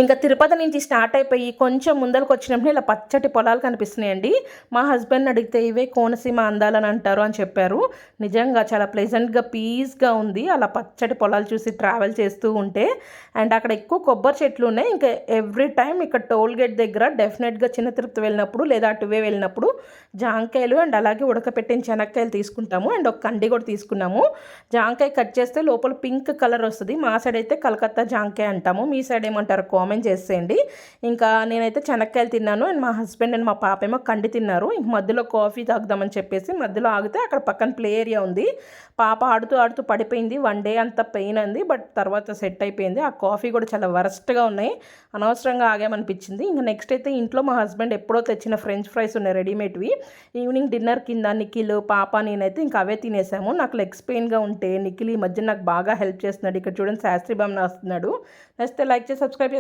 ఇంకా తిరుపతి నుంచి స్టార్ట్ అయిపోయి కొంచెం ముందరకు వచ్చినప్పుడు ఇలా పచ్చటి పొలాలు కనిపిస్తున్నాయండి. మా హస్బెండ్ని అడిగితే ఇవే కోనసీమ అందాలని అంటారు అని చెప్పారు. నిజంగా చాలా ప్లెజెంట్గా పీస్గా ఉంది అలా పచ్చటి పొలాలు చూసి ట్రావెల్ చేస్తూ ఉంటే. అండ్ అక్కడ ఎక్కువ కొబ్బరి చెట్లు ఉన్నాయి. ఇంకా ఎవ్రీ టైం ఇక్కడ టోల్ గేట్ దగ్గర డెఫినెట్గా చిన్న తిరుపతి వెళ్ళినప్పుడు లేదా అటువే వెళ్ళినప్పుడు జాంకాయలు అండ్ అలాగే ఉడకపెట్టిన శనక్కాయలు తీసుకుంటాము. అండ్ ఒక కండి కూడా తీసుకున్నాము. జాంకాయ కట్ చేస్తే లోపల పింక్ కలర్ వస్తుంది. మా సైడ్ అయితే కలకత్తా జాంకాయ అంటాము. మీ సైడ్ ఏమంటారు కామెంట్ చేసేయండి. ఇంకా నేనైతే చెనక్కాయలు తిన్నాను అండ్ మా హస్బెండ్ అండ్ మా పాప ఏమో కండి తిన్నారు. ఇంక మధ్యలో కాఫీ తాగుదామని చెప్పేసి మధ్యలో ఆగితే అక్కడ పక్కన ప్లే ఏరియా ఉంది. పాప ఆడుతూ ఆడుతూ పడిపోయింది. 1 డే అంతా పెయిన్ అంది, బట్ తర్వాత సెట్ అయిపోయింది. ఆ కాఫీ కూడా చాలా వరస్ట్గా ఉన్నాయి, అనవసరంగా ఆగామనిపించింది. ఇంకా నెక్స్ట్ అయితే ఇంట్లో మా హస్బెండ్ ఎప్పుడో తెచ్చిన ఫ్రెంచ్ ఫ్రైస్ ఉన్నాయి రెడీమేడ్వి. ఈవినింగ్ డిన్నర్ కింద నిఖిల్ పాప నేనైతే ఇంకా అవే తినేసాము. నాకు లెగ్స్ పెయిన్గా ఉంటే నిఖిల్ ఈ మధ్య నాకు బాగా హెల్ప్ చేస్తున్నాడు. ఇక్కడ చూడండి శాస్త్రి బామ్ వస్తున్నాడు. నచ్చితే లైక్ చేసి సబ్స్క్రైబ్